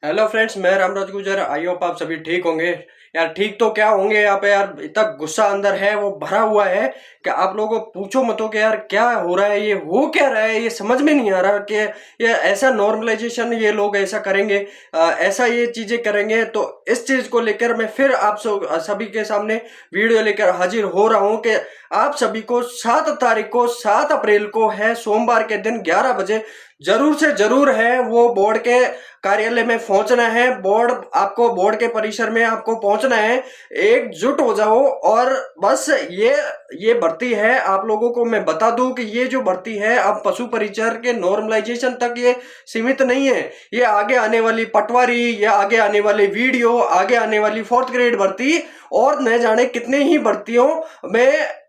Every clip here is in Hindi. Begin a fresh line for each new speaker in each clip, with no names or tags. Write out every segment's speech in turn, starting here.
हेलो फ्रेंड्स, मैं रामराज गुजर। आई होप आप सभी ठीक होंगे। यार ठीक तो क्या होंगे, यहाँ पे यार इतना गुस्सा अंदर है, वो भरा हुआ है कि आप लोगों को पूछो मत हो कि यार क्या हो रहा है, ये हो क्या रहा है, ये समझ में नहीं आ रहा कि ये ऐसा नॉर्मलाइजेशन ये लोग ऐसा करेंगे, ऐसा ये चीजें करेंगे। तो इस चीज को लेकर मैं फिर आप सभी के सामने वीडियो लेकर हाजिर हो रहा हूँ कि आप सभी को 7 तारीख को 7 अप्रैल को है, सोमवार के दिन 11 बजे जरूर से जरूर है वो बोर्ड के कार्यालय में पहुंचना है। बोर्ड के परिसर में आपको पहुंचना है। एकजुट हो जाओ। और बस ये भर्ती है, आप लोगों को मैं बता दूं कि ये जो भर्ती है अब पशु परिचर के नॉर्मलाइजेशन तक ये सीमित नहीं है। ये आगे आने वाली पटवारी या आगे आने वाले वीडियो, आगे आने वाली 4th ग्रेड भर्ती और न जाने कितने ही भर्तियों में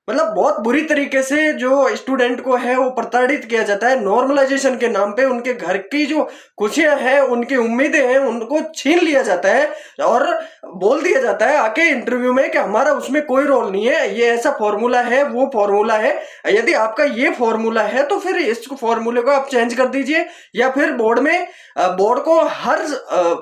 मतलब बहुत बुरी तरीके से जो स्टूडेंट को है वो प्रताड़ित किया जाता है। नॉर्मलाइजेशन के नाम पे उनके घर की जो खुशियां हैं, उनकी उम्मीदें हैं, उनको छीन लिया जाता है और बोल दिया जाता है आके इंटरव्यू में कि हमारा उसमें कोई रोल नहीं है, ये ऐसा फॉर्मूला है, वो फॉर्मूला है। यदि आपका ये फॉर्मूला है तो फिर इस फॉर्मूले को आप चेंज कर दीजिए, या फिर बोर्ड को हर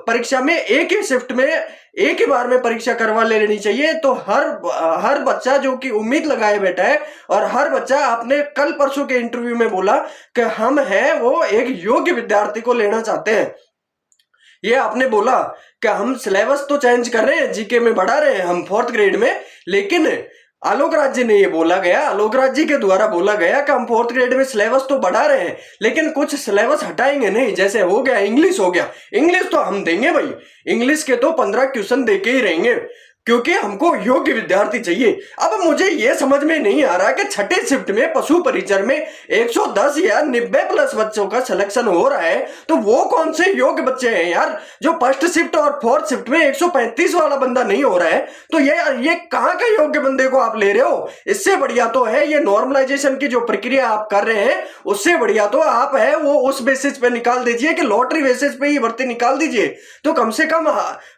परीक्षा में एक ही शिफ्ट में एक ही बार में परीक्षा करवा लेनी चाहिए। तो हर बच्चा जो कि उम्मीद लगाए बैठा है, और हर बच्चा आपने कल परसों के इंटरव्यू में बोला कि हम हैं वो एक योग्य विद्यार्थी को लेना चाहते हैं। ये आपने बोला कि हम सिलेबस तो चेंज कर रहे हैं, जीके में बढ़ा रहे हैं हम 4th ग्रेड में, लेकिन आलोक राज जी ने ये बोला गया, आलोक राज जी के द्वारा बोला गया कि हम 4th ग्रेड में सिलेबस तो बढ़ा रहे हैं लेकिन कुछ सिलेबस हटाएंगे नहीं। जैसे हो गया इंग्लिश, हो गया इंग्लिश तो हम देंगे भाई, इंग्लिश के तो 15 क्वेश्चन देके ही रहेंगे क्योंकि हमको योग्य विद्यार्थी चाहिए। अब मुझे यह समझ में नहीं आ रहा कि छठे शिफ्ट में पशु परिचर में 110 या 90 प्लस बच्चों का सिलेक्शन हो रहा है, तो वो कौन से योग्य बच्चे हैं यार जो फर्स्ट शिफ्ट और 4th शिफ्ट में 135 वाला बंदा नहीं हो रहा है। तो ये कहाँ के योग्य बंदे को आप ले रहे हो? इससे बढ़िया तो है ये नॉर्मलाइजेशन की जो प्रक्रिया आप कर रहे हैं, उससे बढ़िया तो आप है वो उस बेसिस पे निकाल दीजिए कि लॉटरी बेसिस पे ही भर्ती निकाल दीजिए। तो कम से कम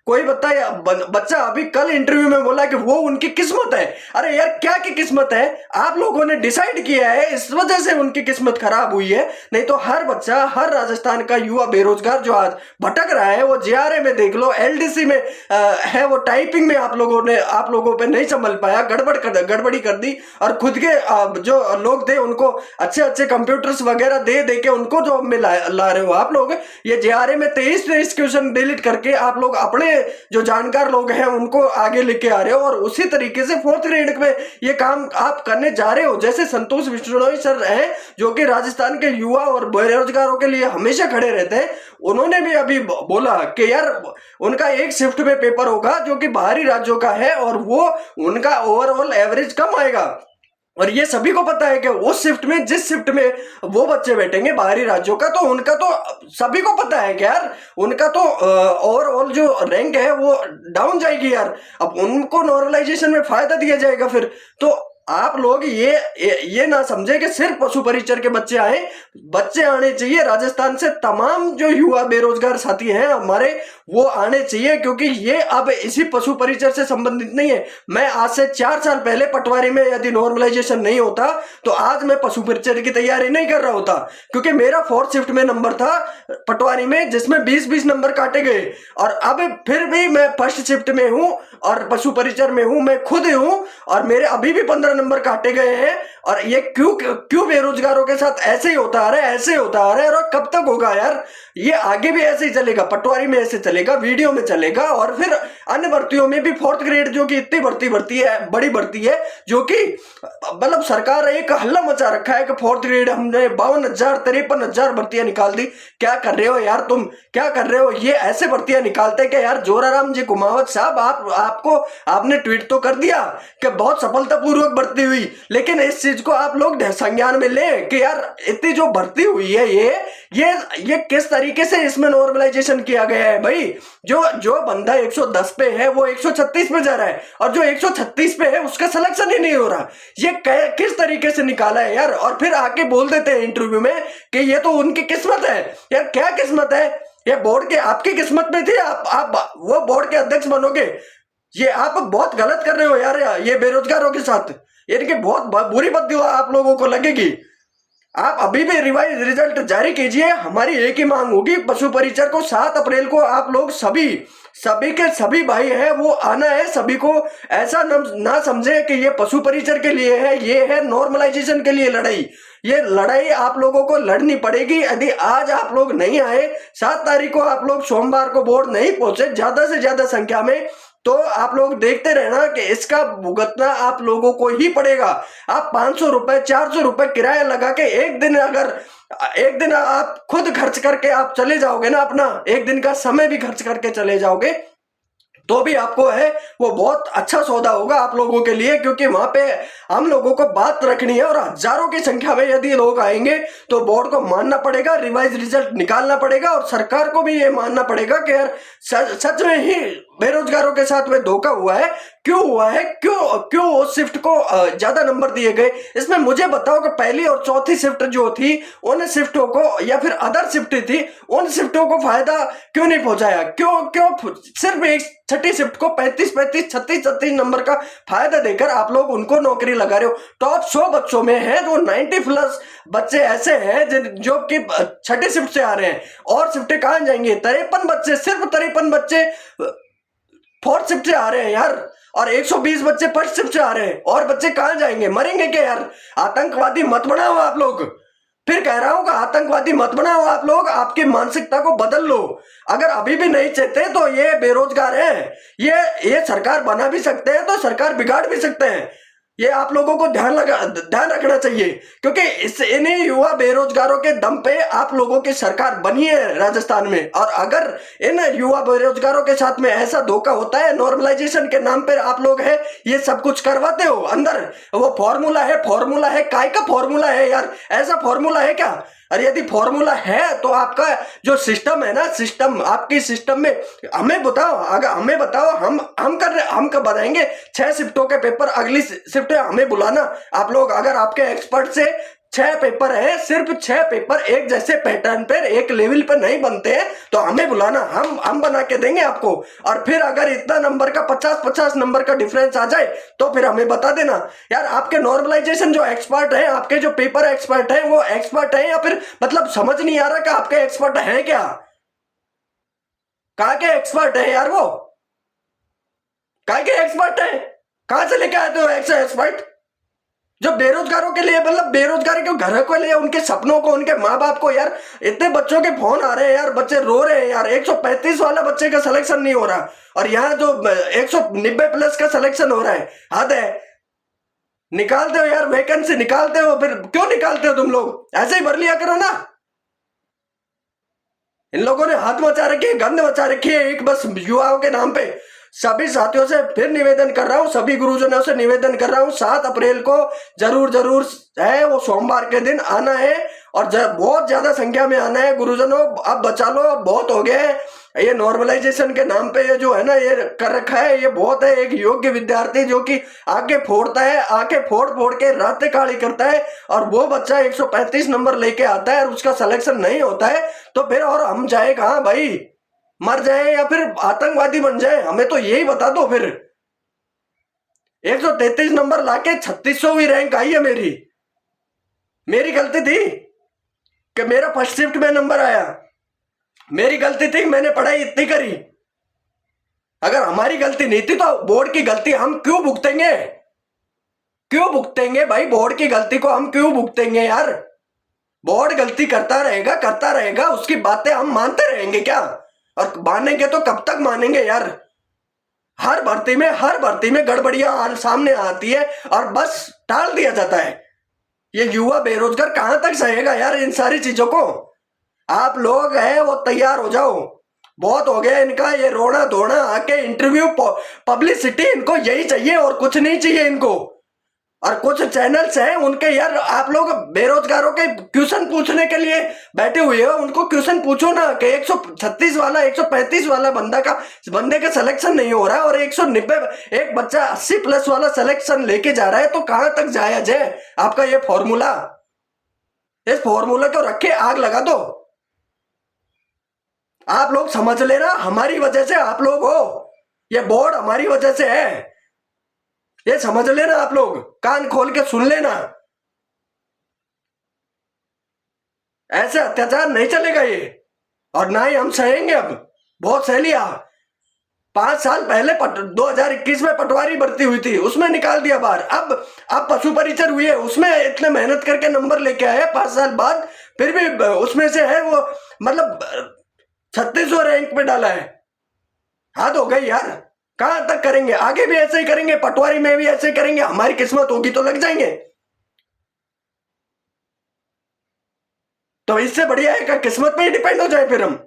कोई बच्चा अभी कल इंटरव्यू में बोला कि वो उनकी किस्मत है। अरे यार क्या की किस्मत है? आप लोगों ने डिसाइड किया है, इस वजह से उनकी किस्मत खराब हुई है। नहीं तो हर बच्चा, हर राजस्थान का युवा बेरोजगार जो आज भटक रहा है, वो जेआरए में देख लो, एलडीसी में है, वो टाइपिंग में आप लोगों पे नहीं संभल पाया, गड़बड़ी कर दी, और खुद के जो लोग थे उनको अच्छे अच्छे कंप्यूटर्स वगैरह दे दे के उनको जॉब में ला रहे हो आप लोग। ये जेआरए में 23 क्वेश्चन डिलीट करके आप लोग अपने जो जानकार लोग हैं उनको आगे लेके आ रहे हो, और उसी तरीके से 4th ग्रेड में ये काम आप करने जा रहे हो। जैसे संतोष विश्नोई सर हैं जो कि राजस्थान के युवा और बेरोजगारों के लिए हमेशा खड़े रहते हैं, उन्होंने भी अभी बोला कि यार उनका एक शिफ्ट में पेपर होगा जो कि बाहरी राज्यों का है, और वो उनका ओवरऑल एवरेज कम आएगा। और ये सभी को पता है कि उस शिफ्ट में, जिस शिफ्ट में वो बच्चे बैठेंगे बाहरी राज्यों का, तो उनका तो सभी को पता है कि यार उनका तो ओवरऑल जो रैंक है वो डाउन जाएगी यार। अब उनको नॉर्मलाइजेशन में फायदा दिया जाएगा फिर। तो आप लोग ये ना समझे कि सिर्फ पशु परिचर के बच्चे आए, बच्चे आने चाहिए राजस्थान से। तमाम जो युवा बेरोजगार साथी हैं हमारे, वो आने चाहिए, क्योंकि ये अब इसी पशु परिचर से संबंधित नहीं है। मैं आज से 4 साल पहले पटवारी में यदि नॉर्मलाइजेशन नहीं होता तो आज मैं पशु परिचर की तैयारी नहीं कर रहा होता, क्योंकि मेरा 4th शिफ्ट में नंबर था पटवारी में, जिसमें 20-20 नंबर काटे गए। और अब फिर भी मैं फर्स्ट शिफ्ट में हूं और पशु परिचर में हूं, मैं खुद हूं, और मेरे अभी भी 15 नंबर काटे गए हैं। और ये क्यों बेरोजगारों के साथ ऐसे ही होता आ रहा है, ऐसे होता आ रहा है, और कब तक होगा यार? ये आगे भी ऐसे ही चलेगा, पटवारी में ऐसे चलेगा, वीडियो में चलेगा, और फिर अन्य भर्तियों में भी 4th ग्रेड जो कि इतनी भर्ती है, बड़ी भर्ती है, जो कि मतलब सरकार एक हल्ला मचा रखा है कि 4th ग्रेड हमने 52,000 53,000 भर्तियां निकाल दी। क्या कर रहे हो यार तुम? क्या कर रहे हो? ये ऐसे भर्तियां निकालते हैं कि यार जोराराम जी कुमावत साहब, आपने ट्वीट तो कर दिया कि बहुत सफलतापूर्वक भर्ती हुई, लेकिन इस चीज को आप लोग संज्ञान में लें कि यार इतनी जो भर्ती हुई है ये किस तरीके से इसमें नॉर्मलाइजेशन किया गया है भाई। जो बंदा 110 पे है वो 136 पे जा रहा है, और जो 136 पे है उसका सिलेक्शन ही नहीं हो रहा। ये किस तरीके से निकाला है यार? और फिर आके बोल देते हैं इंटरव्यू में कि ये तो उनकी किस्मत है। यार क्या किस्मत है? ये बोर्ड के आपकी किस्मत में थी, आप वो बोर्ड के अध्यक्ष बनोगे। ये आप बहुत गलत कर रहे हो यार, ये बेरोजगारों के साथ, इनकी बहुत बुरी बद्दुआ आप लोगों को लगेगी। आप अभी भी रिवाइज रिजल्ट जारी कीजिए। हमारी एक ही मांग होगी, पशु परिचर को 7 अप्रैल को आप लोग सभी सभी के सभी भाई हैं वो आना है। सभी को ऐसा ना समझे कि ये पशु परिचर के लिए है, ये है नॉर्मलाइजेशन के लिए लड़ाई। ये लड़ाई आप लोगों को लड़नी पड़ेगी। यदि आज आप लोग नहीं आए, 7 तारीख को आप लोग सोमवार को बोर्ड नहीं पहुंचे ज्यादा से ज्यादा संख्या में, तो आप लोग देखते रहना कि इसका भुगतना आप लोगों को ही पड़ेगा। आप 500 रुपए 400 रुपए किराया लगा के एक दिन आप खुद खर्च करके आप चले जाओगे ना, अपना एक दिन का समय भी खर्च करके चले जाओगे, तो भी आपको है वो बहुत अच्छा सौदा होगा आप लोगों के लिए। क्योंकि वहां पे हम लोगों को बात रखनी है और हजारों की संख्या में यदि लोग आएंगे तो बोर्ड को मानना पड़ेगा, रिवाइज रिजल्ट निकालना पड़ेगा और सरकार को भी ये मानना पड़ेगा कि यार सच में ही बेरोजगारों के साथ में धोखा हुआ है। क्यों हुआ है, क्यों शिफ्ट को ज्यादा नंबर दिए गए? इसमें मुझे बताओ कि पहली और चौथी शिफ्ट जो थी उन शिफ्टों को, या फिर अदर शिफ्ट थी उन शिफ्टों को फायदा क्यों नहीं पहुंचाया? क्यों क्यों सिर्फ एक छठी शिफ्ट को 35 35 36 36 नंबर का फायदा देकर आप लोग उनको नौकरी लगा रहे हो? टॉप 100 बच्चों में है जो 90 प्लस बच्चे ऐसे हैं जो कि छठी शिफ्ट से आ रहे हैं। और शिफ्टें कहां जाएंगे? 53 बच्चे, सिर्फ 53 बच्चे फोर्थ शिफ्ट से आ रहे हैं यार, और 120 बच्चे फर्स्ट शिफ्ट से आ रहे हैं। और बच्चे कहां जाएंगे? मरेंगे क्या यार? आतंकवादी मत बनाओ आप लोग। फिर कह रहा हूं कि आतंकवादी मत बनाओ आप लोग, आपकी मानसिकता को बदल लो। अगर अभी भी नहीं चाहते तो ये बेरोजगार है, ये सरकार बना भी सकते हैं तो सरकार बिगाड़ भी सकते हैं। ये आप लोगों को ध्यान रखना चाहिए। क्योंकि इन्हीं युवा बेरोजगारों के दम पे आप लोगों की सरकार बनी है राजस्थान में। और अगर इन युवा बेरोजगारों के साथ में ऐसा धोखा होता है, नॉर्मलाइजेशन के नाम पे आप लोग है ये सब कुछ करवाते हो, अंदर वो फॉर्मूला है काय का फॉर्मूला है यार? ऐसा फॉर्मूला है क्या? अरे यदि फॉर्मूला है तो आपका जो सिस्टम है ना, सिस्टम आपकी सिस्टम में हमें बताओ। अगर हमें बताओ, हम कब बनाएंगे 6 शिफ्टों के पेपर? अगली शिफ्ट हमें बुलाना आप लोग। अगर आपके एक्सपर्ट से 6 पेपर है, सिर्फ 6 पेपर एक जैसे पैटर्न पर एक लेवल पर नहीं बनते हैं तो हमें बुलाना, हम बना के देंगे आपको। और फिर अगर इतना नंबर का 50-50 नंबर का डिफरेंस आ जाए तो फिर हमें बता देना यार। आपके नॉर्मलाइजेशन जो एक्सपर्ट है, आपके जो पेपर एक्सपर्ट है, वो एक्सपर्ट है या फिर मतलब समझ नहीं आ रहा कि आपके एक्सपर्ट है क्या? कहाँ के एक्सपर्ट है यार? वो कहाँ के एक्सपर्ट है? कहां से लेके आए थे ऐसे एक्सपर्ट जो बेरोजगारों के लिए, मतलब बेरोजगारी के घर को लिए, उनके सपनों को, उनके माँ बाप को? यार इतने बच्चों के फोन आ रहे हैं यार, बच्चे रो रहे हैं यार। 135 वाला बच्चे का सिलेक्शन नहीं हो रहा और यहाँ जो 190 प्लस का सिलेक्शन हो रहा है। हद है। निकालते हो यार, वैकेंसी निकालते हो, फिर क्यों निकालते हो तुम लोग? ऐसे ही भर लिया करो ना। इन लोगों ने हाथ मचा रखी है, गंद मचा रखी है एक बस युवाओं के नाम पे। सभी साथियों से फिर निवेदन कर रहा हूं, सभी गुरुजनों से निवेदन कर रहा हूं, 7 अप्रैल को जरूर है वो सोमवार के दिन आना है और बहुत ज्यादा संख्या में आना है गुरुजनों। अब बचा लो, अब बहुत हो गया है। ये नॉर्मलाइजेशन के नाम पे ये जो है ना ये कर रखा है, ये बहुत है। एक योग्य विद्यार्थी जो कि आके फोड़ता है, आके फोड़ के रातें काली करता है, और वो बच्चा 135 नंबर लेके आता है और उसका सिलेक्शन नहीं होता है, तो फिर और हम जाए कहाँ भाई? मर जाए या फिर आतंकवादी बन जाए? हमें तो यही बता दो। फिर 133 नंबर लाके 3600वीं रैंक आई है मेरी गलती थी कि मेरा फर्स्ट शिफ्ट में नंबर आया? मेरी गलती थी, मैंने पढ़ाई इतनी करी। अगर हमारी गलती नहीं थी तो बोर्ड की गलती हम क्यों भुगतेंगे? क्यों भुगतेंगे भाई? बोर्ड की गलती को हम क्यों भुगतेंगे यार? बोर्ड गलती करता रहेगा, उसकी बातें हम मानते रहेंगे क्या? और मानेंगे तो कब तक मानेंगे यार? हर भर्ती में गड़बड़ियां सामने आती है और बस टाल दिया जाता है। ये युवा बेरोजगार कहां तक सहेगा यार इन सारी चीजों को? आप लोग है वो तैयार हो जाओ, बहुत हो गया इनका ये रोना धोना, आके इंटरव्यू पब्लिसिटी, इनको यही चाहिए और कुछ नहीं चाहिए इनको। और कुछ चैनल्स हैं उनके यार, आप लोग बेरोजगारों के क्वेश्चन पूछने के लिए बैठे हुए हो, उनको क्वेश्चन पूछो ना कि 136 वाला 135 वाला बंदे का सिलेक्शन नहीं हो रहा है और 190 एक बच्चा 80 प्लस वाला सिलेक्शन लेके जा रहा है, तो कहां तक जाया जाए आपका ये फॉर्मूला? इस फॉर्मूला को रखे आग लगा दो। आप लोग समझ लेना, हमारी वजह से आप लोग हो, ये बोर्ड हमारी वजह से है, ये समझ लेना। आप लोग कान खोल के सुन लेना। ऐसे अत्याचार नहीं चलेगा ये, और ना ही हम सहेंगे। अब बहुत सह लिया। 5 साल पहले 2021 में पटवारी भर्ती हुई थी, उसमें निकाल दिया बाहर। अब पशु परिचर हुई है, उसमें इतने मेहनत करके नंबर लेके आए 5 साल बाद, फिर भी उसमें से है वो, मतलब 36वां रैंक पे डाला है। हद हो गई यार। कहां तक करेंगे? आगे भी ऐसे ही करेंगे, पटवारी में भी ऐसे ही करेंगे। हमारी किस्मत होगी तो लग जाएंगे। तो इससे बढ़िया है कि किस्मत पे ही डिपेंड हो जाए फिर हम।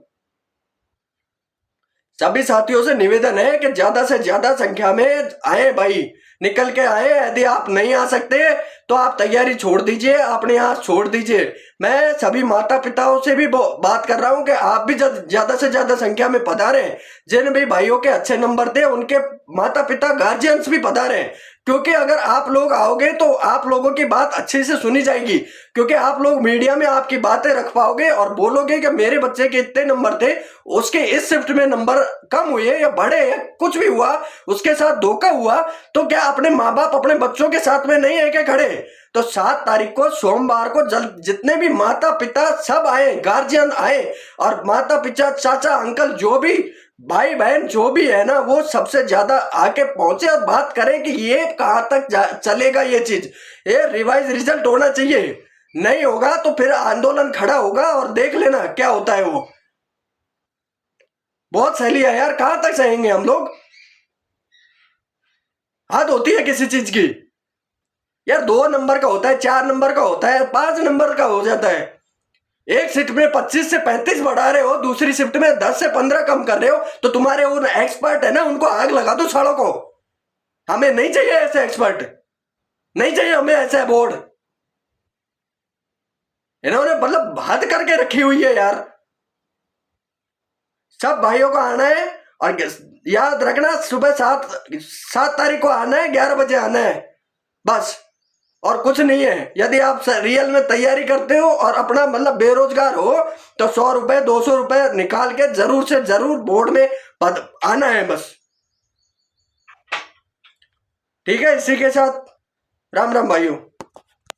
सभी साथियों से निवेदन है कि ज्यादा से ज्यादा संख्या में आए भाई, निकल के आए। यदि आप नहीं आ सकते तो आप तैयारी छोड़ दीजिए, अपने हाथ छोड़ दीजिए। मैं सभी माता पिताओं से भी बात कर रहा हूं कि आप भी ज्यादा से ज्यादा संख्या में पधारें। जिन भी भाइयों के अच्छे नंबर थे उनके माता पिता गार्जियंस भी पधारें, क्योंकि अगर आप लोग आओगे तो आप लोगों की बात अच्छे से सुनी जाएगी। क्योंकि आप लोग मीडिया में आपकी बातें रख पाओगे और बोलोगे कि मेरे बच्चे के इतने नंबर थे, उसके इस शिफ्ट में नंबर कम हुए या बढ़े या कुछ भी हुआ, उसके साथ धोखा हुआ, तो क्या अपने माँ बाप अपने बच्चों के साथ में नहीं है क्या खड़े? तो 7 तारीख को सोमवार को जितने भी माता पिता सब आए, गार्जियन आए, और माता पिता चाचा अंकल जो भी भाई बहन जो भी है ना, वो सबसे ज्यादा आके पहुंचे और बात करें कि ये कहां तक चलेगा ये चीज। ये रिवाइज रिजल्ट होना चाहिए। नहीं होगा तो फिर आंदोलन खड़ा होगा और देख लेना क्या होता है वो। बहुत सही है यार, कहां तक सहेंगे हम लोग? हद होती है किसी चीज की यार। 2 नंबर का होता है, 4 नंबर का होता है, 5 नंबर का हो जाता है। एक शिफ्ट में 25 से 35 बढ़ा रहे हो, दूसरी शिफ्ट में 10 से 15 कम कर रहे हो, तो तुम्हारे उन एक्सपर्ट है ना, उनको आग लगा दो सालों को। हमें नहीं चाहिए ऐसे एक्सपर्ट, नहीं चाहिए हमें ऐसे बोर्ड। इन्होंने मतलब हद करके रखी हुई है यार। सब भाइयों को आना है, और याद रखना सुबह 7 तारीख को आना है, 11 बजे आना है बस, और कुछ नहीं है। यदि आप रियल में तैयारी करते हो और अपना मतलब बेरोजगार हो, तो 100 रुपए 200 रुपए निकाल के जरूर से जरूर बोर्ड में आना है बस। ठीक है, इसी के साथ राम राम भाइयों।